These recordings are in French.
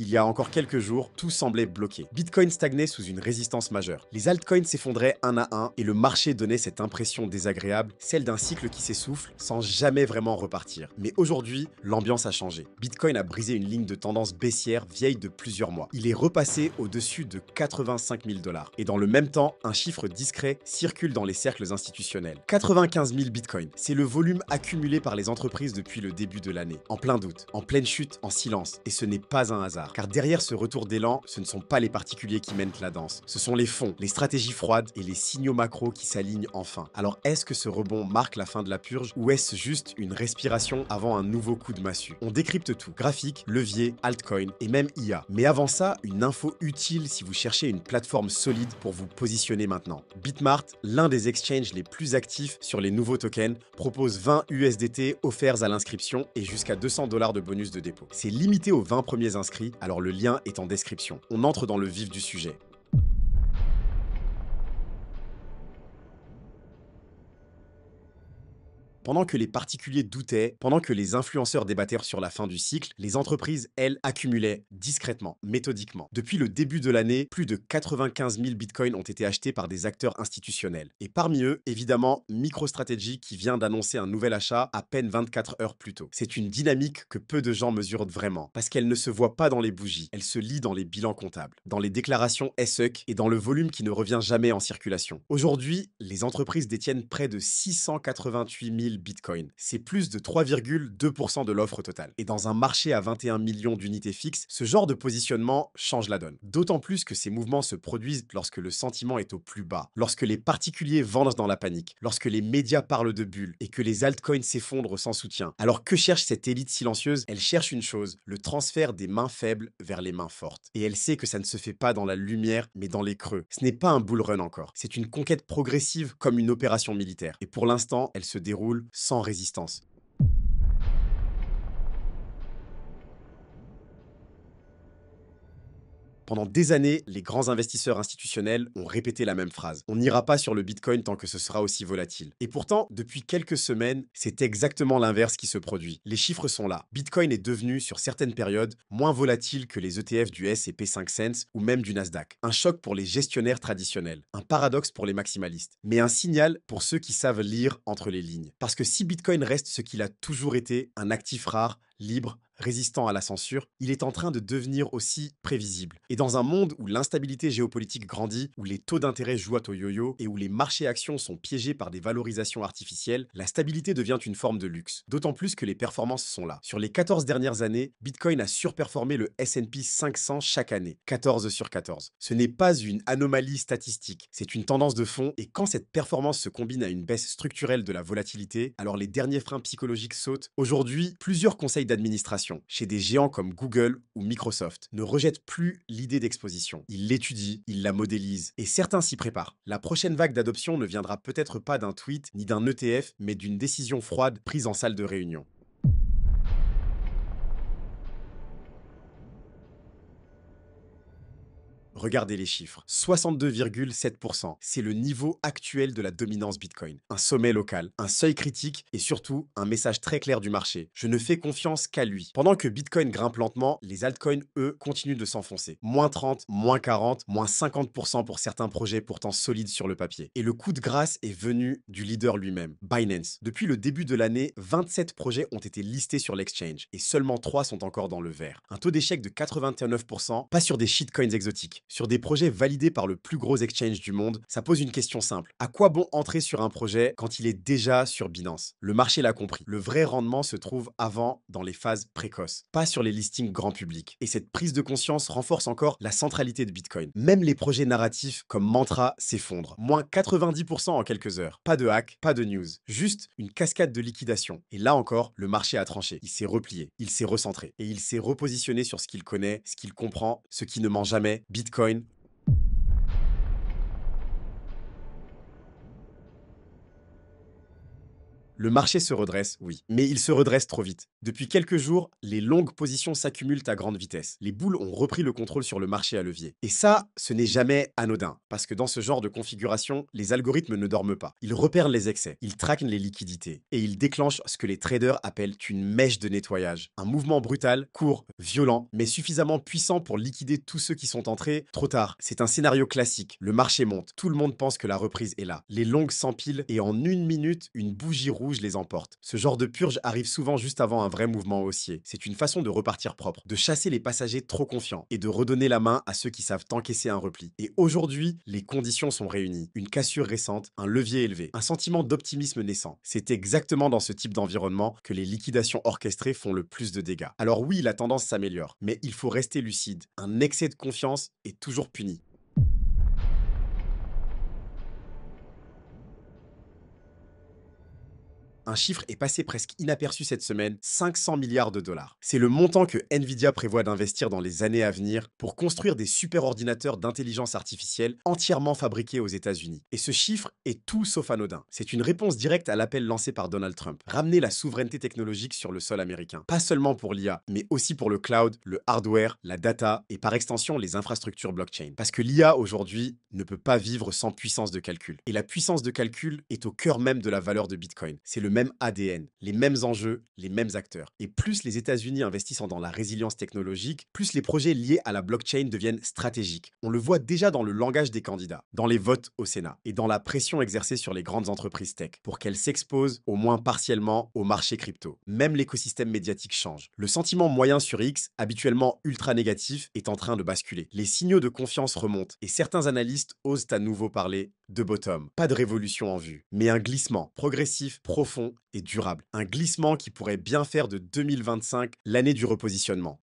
Il y a encore quelques jours, tout semblait bloqué. Bitcoin stagnait sous une résistance majeure. Les altcoins s'effondraient un à un et le marché donnait cette impression désagréable, celle d'un cycle qui s'essouffle sans jamais vraiment repartir. Mais aujourd'hui, l'ambiance a changé. Bitcoin a brisé une ligne de tendance baissière vieille de plusieurs mois. Il est repassé au-dessus de 85 000 $. Et dans le même temps, un chiffre discret circule dans les cercles institutionnels. 95 000 bitcoins, c'est le volume accumulé par les entreprises depuis le début de l'année. En plein doute, en pleine chute, en silence. Et ce n'est pas un hasard. Car derrière ce retour d'élan, ce ne sont pas les particuliers qui mènent la danse. Ce sont les fonds, les stratégies froides et les signaux macro qui s'alignent enfin. Alors est-ce que ce rebond marque la fin de la purge ou est-ce juste une respiration avant un nouveau coup de massue? On décrypte tout. Graphique, levier, altcoin et même IA. Mais avant ça, une info utile si vous cherchez une plateforme solide pour vous positionner maintenant. Bitmart, l'un des exchanges les plus actifs sur les nouveaux tokens, propose 20 USDT offerts à l'inscription et jusqu'à 200 $ de bonus de dépôt. C'est limité aux 20 premiers inscrits, alors le lien est en description. On entre dans le vif du sujet. Pendant que les particuliers doutaient, pendant que les influenceurs débattèrent sur la fin du cycle, les entreprises, elles, accumulaient discrètement, méthodiquement. Depuis le début de l'année, plus de 95 000 bitcoins ont été achetés par des acteurs institutionnels. Et parmi eux, évidemment, MicroStrategy qui vient d'annoncer un nouvel achat à peine 24 heures plus tôt. C'est une dynamique que peu de gens mesurent vraiment, parce qu'elle ne se voit pas dans les bougies, elle se lit dans les bilans comptables, dans les déclarations SEC et dans le volume qui ne revient jamais en circulation. Aujourd'hui, les entreprises détiennent près de 688 000 bitcoins. C'est plus de 3,2% de l'offre totale. Et dans un marché à 21 millions d'unités fixes, ce genre de positionnement change la donne. D'autant plus que ces mouvements se produisent lorsque le sentiment est au plus bas, lorsque les particuliers vendent dans la panique, lorsque les médias parlent de bulles et que les altcoins s'effondrent sans soutien. Alors que cherche cette élite silencieuse? Elle cherche une chose, le transfert des mains faibles vers les mains fortes. Et elle sait que ça ne se fait pas dans la lumière, mais dans les creux. Ce n'est pas un bull run encore. C'est une conquête progressive comme une opération militaire. Et pour l'instant, elle se déroule sans résistance. Pendant des années, les grands investisseurs institutionnels ont répété la même phrase. On n'ira pas sur le Bitcoin tant que ce sera aussi volatile. Et pourtant, depuis quelques semaines, c'est exactement l'inverse qui se produit. Les chiffres sont là. Bitcoin est devenu, sur certaines périodes, moins volatile que les ETF du S&P 500 ou même du Nasdaq. Un choc pour les gestionnaires traditionnels. Un paradoxe pour les maximalistes. Mais un signal pour ceux qui savent lire entre les lignes. Parce que si Bitcoin reste ce qu'il a toujours été, un actif rare, libre, résistant à la censure, il est en train de devenir aussi prévisible. Et dans un monde où l'instabilité géopolitique grandit, où les taux d'intérêt jouent au yo-yo et où les marchés actions sont piégés par des valorisations artificielles, la stabilité devient une forme de luxe. D'autant plus que les performances sont là. Sur les 14 dernières années, Bitcoin a surperformé le S&P 500 chaque année, 14 sur 14. Ce n'est pas une anomalie statistique, c'est une tendance de fond et quand cette performance se combine à une baisse structurelle de la volatilité, alors les derniers freins psychologiques sautent. Aujourd'hui, plusieurs conseils d'administration chez des géants comme Google ou Microsoft ne rejettent plus l'idée d'exposition. Ils l'étudient, ils la modélisent, et certains s'y préparent. La prochaine vague d'adoption ne viendra peut-être pas d'un tweet ni d'un ETF, mais d'une décision froide prise en salle de réunion. Regardez les chiffres. 62,7%. C'est le niveau actuel de la dominance Bitcoin. Un sommet local, un seuil critique et surtout un message très clair du marché. Je ne fais confiance qu'à lui. Pendant que Bitcoin grimpe lentement, les altcoins, eux, continuent de s'enfoncer. Moins 30, moins 40, moins 50% pour certains projets pourtant solides sur le papier. Et le coup de grâce est venu du leader lui-même, Binance. Depuis le début de l'année, 27 projets ont été listés sur l'exchange et seulement 3 sont encore dans le vert. Un taux d'échec de 89%, pas sur des shitcoins exotiques. Sur des projets validés par le plus gros exchange du monde, ça pose une question simple. À quoi bon entrer sur un projet quand il est déjà sur Binance? Le marché l'a compris. Le vrai rendement se trouve avant, dans les phases précoces, pas sur les listings grand public. Et cette prise de conscience renforce encore la centralité de Bitcoin. Même les projets narratifs comme Mantra s'effondrent. Moins 90% en quelques heures. Pas de hack, pas de news. Juste une cascade de liquidation. Et là encore, le marché a tranché. Il s'est replié, il s'est recentré. Et il s'est repositionné sur ce qu'il connaît, ce qu'il comprend, ce qui ne ment jamais. Bitcoin. Le marché se redresse, oui, mais il se redresse trop vite. Depuis quelques jours, les longues positions s'accumulent à grande vitesse. Les boules ont repris le contrôle sur le marché à levier. Et ça, ce n'est jamais anodin, parce que dans ce genre de configuration, les algorithmes ne dorment pas. Ils repèrent les excès, ils traquent les liquidités, et ils déclenchent ce que les traders appellent une mèche de nettoyage. Un mouvement brutal, court, violent, mais suffisamment puissant pour liquider tous ceux qui sont entrés trop tard. C'est un scénario classique. Le marché monte, tout le monde pense que la reprise est là. Les longues s'empilent, et en une minute, une bougie rouge les emporte. Ce genre de purge arrive souvent juste avant un vrai mouvement haussier. C'est une façon de repartir propre, de chasser les passagers trop confiants et de redonner la main à ceux qui savent encaisser un repli. Et aujourd'hui, les conditions sont réunies. Une cassure récente, un levier élevé, un sentiment d'optimisme naissant. C'est exactement dans ce type d'environnement que les liquidations orchestrées font le plus de dégâts. Alors oui, la tendance s'améliore, mais il faut rester lucide. Un excès de confiance est toujours puni. Un chiffre est passé presque inaperçu cette semaine, 500 milliards de dollars. C'est le montant que Nvidia prévoit d'investir dans les années à venir pour construire des superordinateurs d'intelligence artificielle entièrement fabriqués aux États-Unis. Et ce chiffre est tout sauf anodin. C'est une réponse directe à l'appel lancé par Donald Trump. Ramener la souveraineté technologique sur le sol américain. Pas seulement pour l'IA, mais aussi pour le cloud, le hardware, la data et par extension les infrastructures blockchain. Parce que l'IA aujourd'hui ne peut pas vivre sans puissance de calcul. Et la puissance de calcul est au cœur même de la valeur de Bitcoin. C'est le même ADN, les mêmes enjeux, les mêmes acteurs. Et plus les États-Unis investissent dans la résilience technologique, plus les projets liés à la blockchain deviennent stratégiques. On le voit déjà dans le langage des candidats, dans les votes au Sénat et dans la pression exercée sur les grandes entreprises tech pour qu'elles s'exposent au moins partiellement au marché crypto. Même l'écosystème médiatique change. Le sentiment moyen sur X, habituellement ultra négatif, est en train de basculer. Les signaux de confiance remontent et certains analystes osent à nouveau parler de bottom. Pas de révolution en vue, mais un glissement progressif, profond et durable. Un glissement qui pourrait bien faire de 2025 l'année du repositionnement.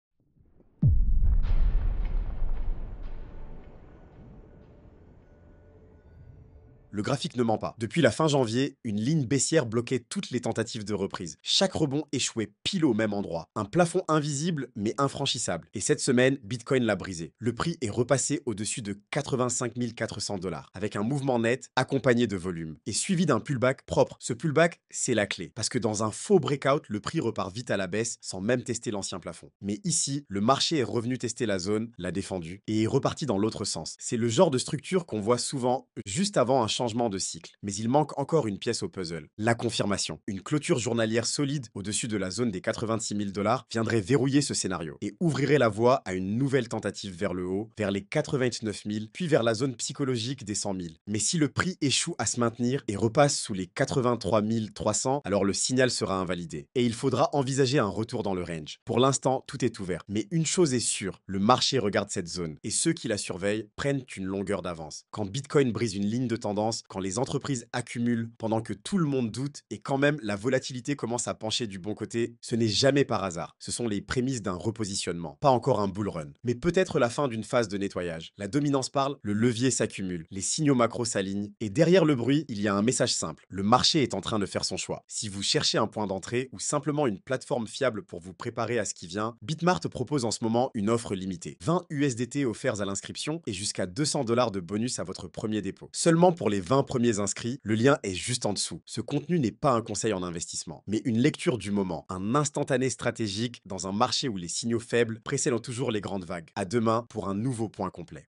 Le graphique ne ment pas. Depuis la fin janvier, une ligne baissière bloquait toutes les tentatives de reprise. Chaque rebond échouait pile au même endroit. Un plafond invisible mais infranchissable. Et cette semaine, Bitcoin l'a brisé. Le prix est repassé au-dessus de 85 400 dollars, avec un mouvement net accompagné de volume. Et suivi d'un pullback propre. Ce pullback, c'est la clé. Parce que dans un faux breakout, le prix repart vite à la baisse sans même tester l'ancien plafond. Mais ici, le marché est revenu tester la zone, l'a défendu, et est reparti dans l'autre sens. C'est le genre de structure qu'on voit souvent juste avant un changement de cycle. Mais il manque encore une pièce au puzzle, la confirmation. Une clôture journalière solide au-dessus de la zone des 86 000 dollars viendrait verrouiller ce scénario et ouvrirait la voie à une nouvelle tentative vers le haut, vers les 89 000, puis vers la zone psychologique des 100 000. Mais si le prix échoue à se maintenir et repasse sous les 83 300, alors le signal sera invalidé. Et il faudra envisager un retour dans le range. Pour l'instant, tout est ouvert. Mais une chose est sûre, le marché regarde cette zone et ceux qui la surveillent prennent une longueur d'avance. Quand Bitcoin brise une ligne de tendance, quand les entreprises accumulent pendant que tout le monde doute et quand même la volatilité commence à pencher du bon côté, ce n'est jamais par hasard. Ce sont les prémices d'un repositionnement, pas encore un bull run, mais peut-être la fin d'une phase de nettoyage. La dominance parle, le levier s'accumule, les signaux macro s'alignent et derrière le bruit, il y a un message simple. Le marché est en train de faire son choix. Si vous cherchez un point d'entrée ou simplement une plateforme fiable pour vous préparer à ce qui vient, Bitmart propose en ce moment une offre limitée. 20 USDT offerts à l'inscription et jusqu'à 200 dollars de bonus à votre premier dépôt. Seulement pour les 20 premiers inscrits, le lien est juste en dessous. Ce contenu n'est pas un conseil en investissement, mais une lecture du moment, un instantané stratégique dans un marché où les signaux faibles précèdent toujours les grandes vagues. À demain pour un nouveau point complet.